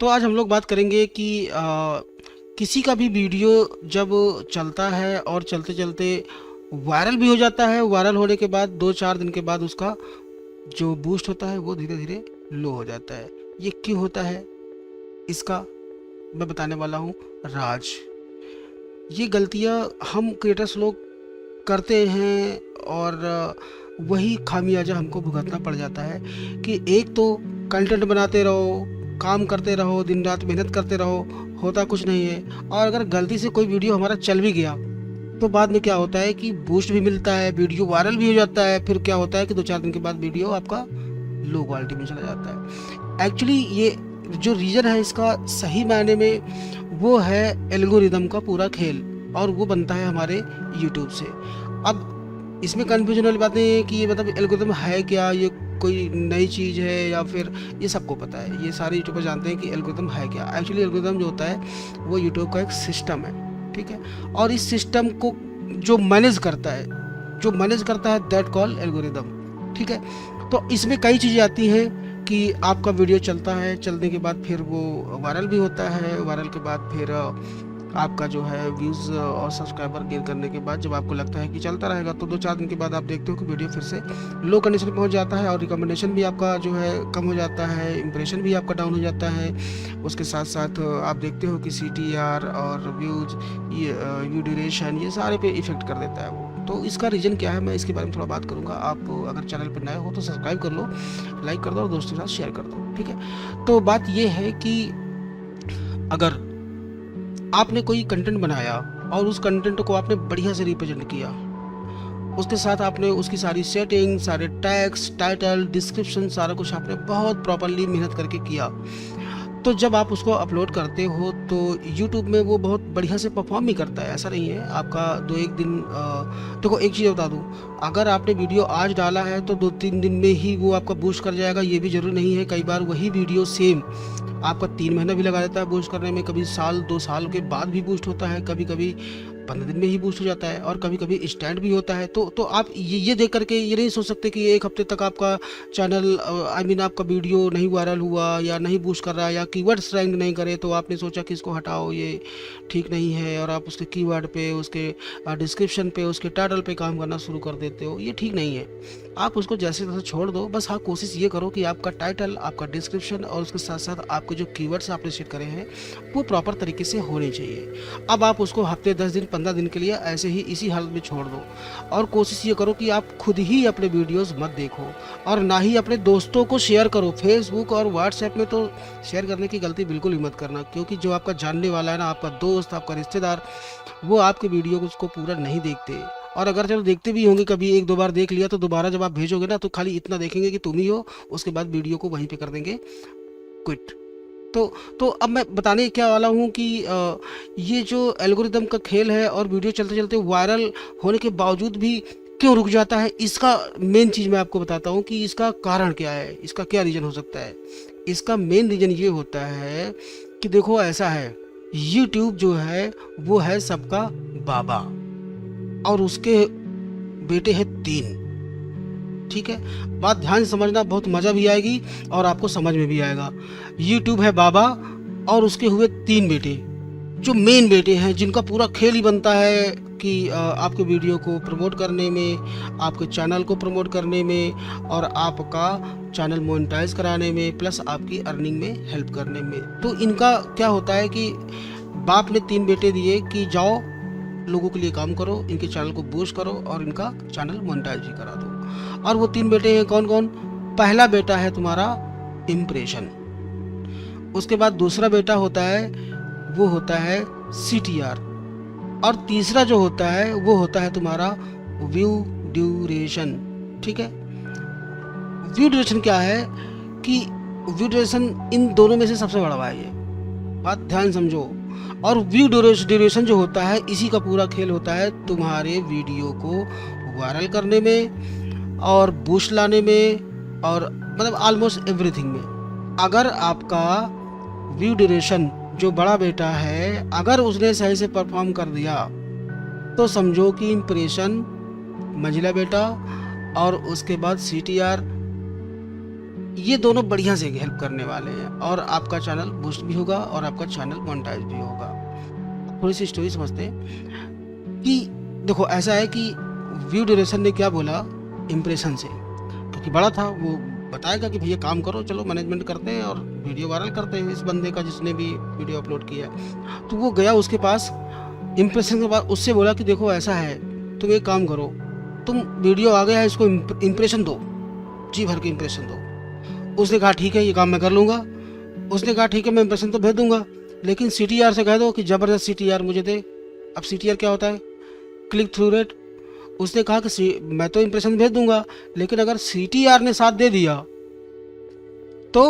तो आज हम लोग बात करेंगे कि किसी का भी वीडियो जब चलता है और चलते चलते वायरल भी हो जाता है, वायरल होने के बाद 2-4 दिन के बाद उसका जो बूस्ट होता है वो धीरे धीरे लो हो जाता है। ये क्यों होता है, इसका मैं बताने वाला हूँ राज। ये गलतियाँ हम क्रिएटर्स लोग करते हैं और वही खामियाजा हमको भुगतना पड़ जाता है कि एक तो कंटेंट बनाते रहो, काम करते रहो, दिन रात मेहनत करते रहो, होता कुछ नहीं है। और अगर गलती से कोई वीडियो हमारा चल भी गया तो बाद में क्या होता है कि बूस्ट भी मिलता है, वीडियो वायरल भी हो जाता है। फिर क्या होता है कि 2-4 दिन के बाद वीडियो आपका लो क्वालिटी में चला जाता है। एक्चुअली ये जो रीज़न है इसका सही मायने में वो है एल्गोरिदम का पूरा खेल, और वो बनता है हमारे यूट्यूब से। अब इसमें कन्फ्यूजन वाली बात नहीं है कि ये मतलब एल्गोरिदम है क्या, ये कोई नई चीज़ है या फिर ये सबको पता है, ये सारे यूट्यूबर जानते हैं कि एल्गोरिदम है क्या। एक्चुअली एल्गोरिदम जो होता है वो यूट्यूब का एक सिस्टम है, ठीक है। और इस सिस्टम को जो मैनेज करता है दैट कॉल एल्गोरिदम, ठीक है। तो इसमें कई चीज़ें आती हैं कि आपका वीडियो चलता है, चलने के बाद फिर वो वायरल भी होता है, वायरल के बाद फिर आपका जो है व्यूज़ और सब्सक्राइबर गेन करने के बाद जब आपको लगता है कि चलता रहेगा तो 2-4 दिन के बाद आप देखते हो कि वीडियो फिर से लो कंडीशन में पहुंच जाता है और रिकमेंडेशन भी आपका जो है कम हो जाता है, इंप्रेशन भी आपका डाउन हो जाता है। उसके साथ साथ आप देखते हो कि CTR और व्यूज़, ये व्यू ड्यूरेशन, ये सारे पे इफेक्ट कर देता है वो। तो इसका रीज़न क्या है, मैं इसके बारे में थोड़ा बात करूँगा। आप अगर चैनल पर नए हो तो सब्सक्राइब कर लो, लाइक कर दो और दोस्तों के साथ शेयर कर दो, ठीक है। तो बात ये है कि अगर आपने कोई कंटेंट बनाया और उस कंटेंट को आपने बढ़िया से रिप्रेजेंट किया, उसके साथ आपने उसकी सारी सेटिंग, सारे टैग्स, टाइटल, डिस्क्रिप्शन, सारा कुछ आपने बहुत प्रॉपरली मेहनत करके किया, तो जब आप उसको अपलोड करते हो तो YouTube में वो बहुत बढ़िया से परफॉर्म भी करता है। ऐसा नहीं है आपका 2-1 दिन देखो एक चीज़ बता दूँ, अगर आपने वीडियो आज डाला है तो 2-3 दिन में ही वो आपका बूस्ट कर जाएगा, ये भी ज़रूरी नहीं है। कई बार वही वीडियो सेम आपका 3 महीना भी लगा देता है बूस्ट करने में, कभी साल 2 साल के बाद भी बूस्ट होता है, कभी कभी 15 दिन में ही बूस्ट हो जाता है, और कभी कभी स्टैंड भी होता है। तो आप ये देख करके ये नहीं सोच सकते कि 1 हफ्ते तक आपका चैनल आपका वीडियो नहीं वायरल हुआ या नहीं बूस्ट कर रहा है या कीवर्ड्स रैंक नहीं करे तो आपने सोचा कि इसको हटाओ, ये ठीक नहीं है, और आप उसके कीवर्ड पे, उसके डिस्क्रिप्शन पे, उसके टाइटल पे काम करना शुरू कर देते हो। ये ठीक नहीं है, आप उसको जैसे तैसे छोड़ दो। बस हाँ, कोशिश ये करो कि आपका टाइटल, आपका डिस्क्रिप्शन और उसके साथ साथ आपके जो कीवर्ड्स आपने सेट करे हैं वो प्रॉपर तरीके से होने चाहिए। अब आप उसको हफ्ते, 10 दिन, 15 दिन के लिए ऐसे ही इसी हालत में छोड़ दो, और कोशिश ये करो कि आप खुद ही अपने वीडियोस मत देखो और ना ही अपने दोस्तों को शेयर करो। फेसबुक और व्हाट्सएप में तो शेयर करने की गलती बिल्कुल ही मत करना, क्योंकि जो आपका जानने वाला है ना, आपका दोस्त, आपका रिश्तेदार, वो आपके वीडियो को उसको पूरा नहीं देखते। और अगर चलो देखते भी होंगे, कभी 1-2 बार देख लिया, तो दोबारा जब आप भेजोगे ना तो खाली इतना देखेंगे कि तुम ही हो, उसके बाद वीडियो को वहीं पे कर देंगे क्विट। तो अब मैं बताने क्या वाला हूँ कि ये जो एल्गोरिदम का खेल है और वीडियो चलते चलते वायरल होने के बावजूद भी क्यों रुक जाता है, इसका मेन चीज़ मैं आपको बताता हूँ कि इसका कारण क्या है, इसका क्या रीज़न हो सकता है। इसका मेन रीज़न ये होता है कि देखो ऐसा है, यूट्यूब जो है वो है सबका बाबा और उसके बेटे हैं 3, ठीक है। बात ध्यान से समझना, बहुत मज़ा भी आएगी और आपको समझ में भी आएगा। यूट्यूब है बाबा और उसके हुए 3 बेटे, जो मेन बेटे हैं, जिनका पूरा खेल ही बनता है कि आपके वीडियो को प्रमोट करने में, आपके चैनल को प्रमोट करने में और आपका चैनल मोनेटाइज कराने में, प्लस आपकी अर्निंग में हेल्प करने में। तो इनका क्या होता है कि बाप ने 3 बेटे दिए कि जाओ लोगों के लिए काम करो, इनके चैनल को बूस्ट करो और इनका चैनल मोनेटाइज भी करा दो। और वो 3 बेटे हैं कौन कौन? पहला बेटा है तुम्हारा इम्प्रेशन, उसके बाद दूसरा बेटा होता है वो होता है CTR, और तीसरा जो होता है वो होता है तुम्हारा व्यू ड्यूरेशन, ठीक है। व्यू ड्यूरेशन क्या है कि व्यू ड्यूरेशन इन दोनों में से सबसे बड़ा है, ये बात ध्यान समझो। और व्यू ड्यूरेशन जो होता है, इसी का पूरा खेल होता है तुम्हारे वीडियो को वायरल करने में और बूस्ट लाने में, और मतलब ऑलमोस्ट एवरीथिंग में। अगर आपका व्यू ड्यूरेशन जो बड़ा बेटा है, अगर उसने सही से परफॉर्म कर दिया तो समझो कि इम्प्रेशन मंझिला बेटा और उसके बाद CTR ये दोनों बढ़िया से हेल्प करने वाले हैं और आपका चैनल बूस्ट भी होगा और आपका चैनल मोनेटाइज भी होगा। थोड़ी सी स्टोरी समझते हैं कि देखो ऐसा है कि व्यू ड्यूरेशन ने क्या बोला इम्प्रेशन से, क्योंकि बड़ा था वो बताएगा कि भैया काम करो, चलो मैनेजमेंट करते हैं और वीडियो वायरल करते हैं इस बंदे का जिसने भी वीडियो अपलोड किया है। तो वो गया उसके पास, इम्प्रेशन के बाद उससे बोला कि देखो ऐसा है, तुम एक काम करो, तुम वीडियो आ गया है इसको इम्प्रेशन दो, जी भर के इम्प्रेशन दो। उसने कहा ठीक है ये काम मैं कर लूँगा। उसने कहा ठीक है मैं इम्प्रेशन तो भेज दूंगा, लेकिन CTR से कह दो कि ज़बरदस्त CTR मुझे दे। अब CTR क्या होता है? Click through rate. उसने कहा कि मैं तो इम्प्रेशन भेज दूंगा, लेकिन अगर CTR ने साथ दे दिया तो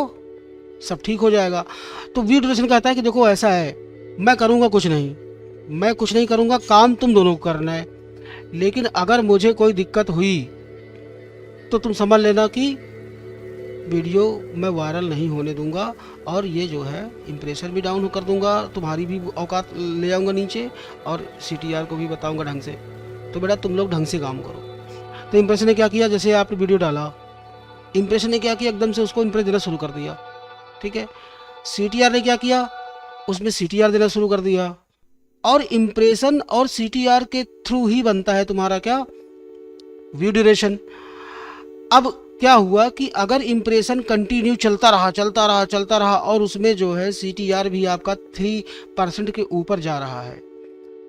सब ठीक हो जाएगा। तो व्यू ड्यूरेशन कहता है कि देखो ऐसा है, मैं करूँगा कुछ नहीं, मैं कुछ नहीं करूँगा, काम तुम दोनों को करना है, लेकिन अगर मुझे कोई दिक्कत हुई तो तुम समझ लेना कि वीडियो मैं वायरल नहीं होने दूंगा और ये जो है इम्प्रेशन भी डाउन कर दूंगा, तुम्हारी भी औकात ले आऊँगा नीचे और CTR को भी बताऊंगा ढंग से। तो बेटा तुम लोग ढंग से काम करो। तो इम्प्रेशन ने क्या किया, जैसे आपने वीडियो डाला, इम्प्रेशन ने क्या किया, एकदम से उसको इम्प्रेस देना शुरू कर दिया। ठीक है, CTR ने क्या किया, उसमें CTR देना शुरू कर दिया। और इम्प्रेशन और CTR के थ्रू ही बनता है तुम्हारा क्या, व्यू ड्यूरेशन। अब क्या हुआ कि अगर इम्प्रेशन कंटिन्यू चलता रहा और उसमें जो है CTR भी आपका 3% के ऊपर जा रहा है,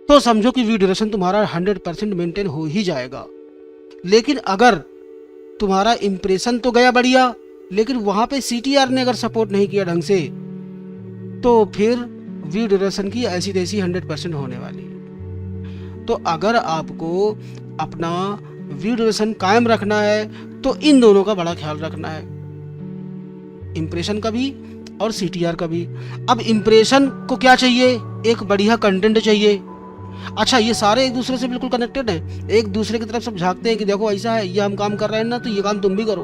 तो समझो कि व्यू ड्यूरेशन तुम्हारा 100% मेंटेन हो ही जाएगा। लेकिन अगर तुम्हारा इम्प्रेशन तो गया बढ़िया, लेकिन वहां पे CTR ने अगर सपोर्ट नहीं किया ढंग से, तो फिर व्यू ड्यूरेशन की ऐसी तैसी 100% होने वाली है। तो अगर आपको अपना व्यू ड्यूरेशन कायम रखना है तो इन दोनों का बड़ा ख्याल रखना है, इम्प्रेशन का भी और CTR का भी। अब इम्प्रेशन को क्या चाहिए, एक बढ़िया कंटेंट चाहिए। अच्छा, ये सारे एक दूसरे से बिल्कुल कनेक्टेड हैं, एक दूसरे की तरफ सब झांकते हैं कि देखो ऐसा है, ये हम काम कर रहे हैं ना, तो ये काम तुम भी करो।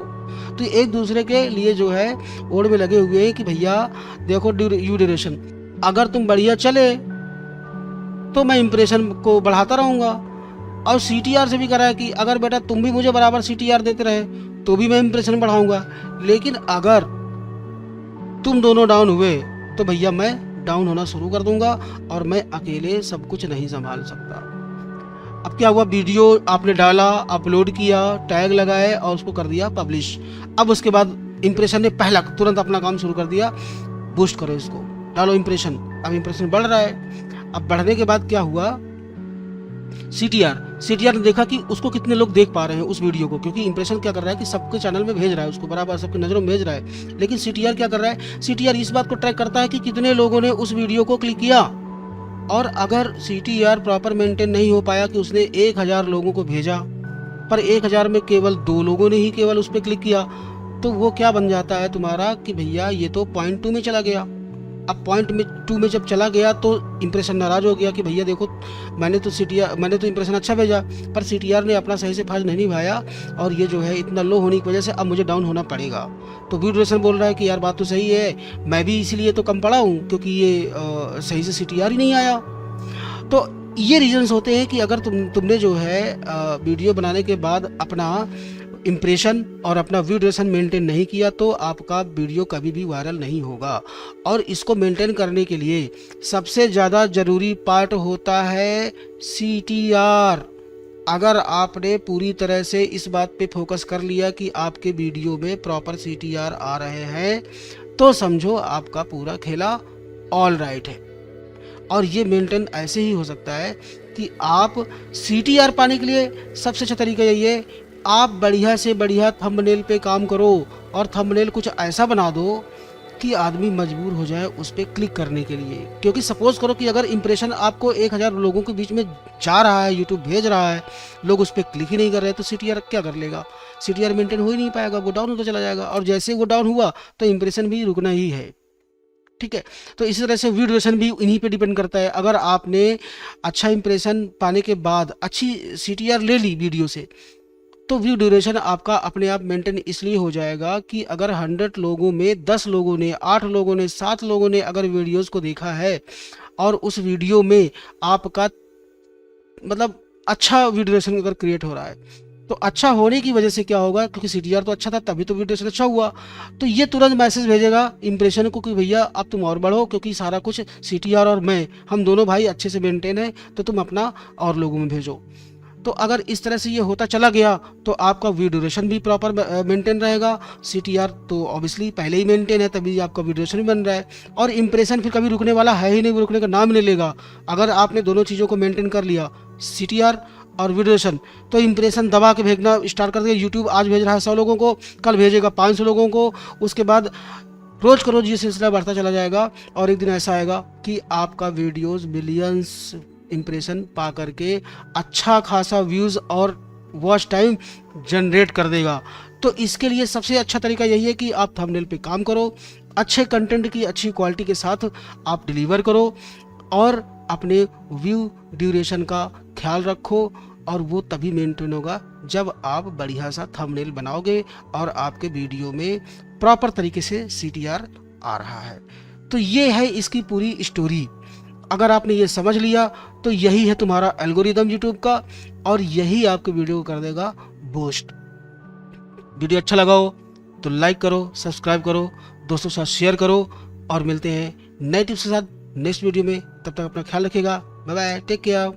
तो एक दूसरे के लिए जो है ओर में लगे हुए हैं कि भैया देखो व्यू ड्यूरेशन अगर तुम बढ़िया चले तो मैं इम्प्रेशन को बढ़ाता रहूँगा। और CTR से भी करा है कि अगर बेटा तुम भी मुझे बराबर CTR देते रहे तो भी मैं इम्प्रेशन बढ़ाऊँगा, लेकिन अगर तुम दोनों डाउन हुए तो भैया मैं डाउन होना शुरू कर दूंगा और मैं अकेले सब कुछ नहीं संभाल सकता। अब क्या हुआ, वीडियो आपने डाला, अपलोड किया, टैग लगाए और उसको कर दिया पब्लिश। अब उसके बाद इम्प्रेशन ने पहला तुरंत अपना काम शुरू कर दिया, बूस्ट करो इसको, डालो इम्प्रेशन। अब इम्प्रेशन बढ़ रहा है। अब बढ़ने के बाद क्या हुआ, CTR ने देखा कि उसको कितने लोग देख पा रहे हैं उस वीडियो को, क्योंकि इम्प्रेशन क्या कर रहा है कि सबके चैनल में भेज रहा है, उसको बराबर सबकी नज़रों में भेज रहा है। लेकिन CTR क्या कर रहा है, CTR इस बात को ट्रैक करता है कि कितने लोगों ने उस वीडियो को क्लिक किया। और अगर CTR प्रॉपर मेंटेन नहीं हो पाया कि उसने 1000 लोगों को भेजा पर 1000 में केवल 2 लोगों ने ही केवल उस पर क्लिक किया, तो वो क्या बन जाता है तुम्हारा कि भैया ये तो पॉइंट 2 में चला गया। अब पॉइंट 2 में जब चला गया तो इम्प्रेशन नाराज हो गया कि भैया देखो मैंने तो इम्प्रेशन अच्छा भेजा पर CTR ने अपना सही से फर्ज नहीं निभाया और ये जो है इतना लो होने की वजह से अब मुझे डाउन होना पड़ेगा। तो व्यू ड्यूरेशन बोल रहा है कि यार बात तो सही है, मैं भी इसीलिए तो कम पड़ा हूँ क्योंकि ये सही से CTR ही नहीं आया। तो ये रीजंस होते हैं कि अगर तुमने जो है वीडियो बनाने के बाद अपना इम्प्रेशन और अपना व्यू ड्यूरेशन मेंटेन नहीं किया तो आपका वीडियो कभी भी वायरल नहीं होगा। और इसको मेंटेन करने के लिए सबसे ज़्यादा ज़रूरी पार्ट होता है CTR। अगर आपने पूरी तरह से इस बात पे फोकस कर लिया कि आपके वीडियो में प्रॉपर CTR आ रहे हैं तो समझो आपका पूरा खेला ऑल राइट है। और ये मेंटेन ऐसे ही हो सकता है कि आप CTR पाने के लिए सबसे अच्छा तरीका यही है, आप बढ़िया से बढ़िया थंबनेल पे काम करो और थंबनेल कुछ ऐसा बना दो कि आदमी मजबूर हो जाए उस पर क्लिक करने के लिए। क्योंकि सपोज करो कि अगर इम्प्रेशन आपको 1000 लोगों के बीच में जा रहा है, यूट्यूब भेज रहा है, लोग उस पर क्लिक ही नहीं कर रहे तो CTR क्या कर लेगा, CTR मेंटेन हो ही नहीं पाएगा, वो डाउन होता चला जाएगा। और जैसे वो डाउन हुआ तो इम्प्रेशन भी रुकना ही है। ठीक है, तो इसी तरह से व्यू ड्यूरेशन भी इन्हीं पे डिपेंड करता है। अगर आपने अच्छा इंप्रेशन पाने के बाद अच्छी CTR ले ली वीडियो से तो व्यू ड्यूरेशन आपका अपने आप मेंटेन इसलिए हो जाएगा कि अगर 100 लोगों में 10 लोगों ने, 8 लोगों ने, 7 लोगों ने अगर वीडियोस को देखा है और उस वीडियो में आपका मतलब अच्छा व्यू ड्यूरेशन अगर क्रिएट हो रहा है तो अच्छा होने की वजह से क्या होगा, क्योंकि सीटीआर तो अच्छा था तभी तो वीडियो अच्छा हुआ, तो ये तुरंत मैसेज भेजेगा इंप्रेशन को कि भैया अब तुम और बढ़ो, क्योंकि सारा कुछ सीटीआर और मैं, हम दोनों भाई अच्छे से मेंटेन है, तो तुम अपना और लोगों में भेजो। तो अगर इस तरह से ये होता चला गया तो आपका व्यू ड्यूरेशन भी प्रॉपर मेंटेन रहेगा। सीटीआर तो ऑब्वियसली पहले ही मेंटेन है, तभी आपका व्यू ड्यूरेशन भी बन रहा है, और इंप्रेशन फिर कभी रुकने वाला है ही नहीं, रुकने का नाम नहीं लेगा। अगर आपने दोनों चीज़ों को मेंटेन कर लिया, सीटीआर और व्यू ड्यूरेशन, तो इंप्रेशन दबा के भेजना स्टार्ट कर देगा। यूट्यूब आज भेज रहा है 100 लोगों को, कल भेजेगा 500 लोगों को, उसके बाद रोज का रोज ये सिलसिला बढ़ता चला जाएगा, और एक दिन ऐसा आएगा कि आपका वीडियोस मिलियंस इंप्रेशन पा करके अच्छा खासा व्यूज़ और वॉच टाइम जनरेट कर देगा। तो इसके लिए सबसे अच्छा तरीका यही है कि आप थंबनेल पे काम करो, अच्छे कंटेंट की अच्छी क्वालिटी के साथ आप डिलीवर करो, और अपने व्यू ड्यूरेशन का ख्याल रखो, और वो तभी मेंटेन होगा जब आप बढ़िया सा थंबनेल बनाओगे और आपके वीडियो में प्रॉपर तरीके से सीटीआर आ रहा है। तो ये है इसकी पूरी स्टोरी। अगर आपने ये समझ लिया तो यही है तुम्हारा एल्गोरिदम यूट्यूब का, और यही आपके वीडियो को कर देगा बूस्ट। वीडियो अच्छा लगा हो तो लाइक करो, सब्सक्राइब करो, दोस्तों के साथ शेयर करो, और मिलते हैं नए टिप्स के साथ नेक्स्ट वीडियो में। तब तक अपना ख्याल रखिएगा। Bye bye, take care.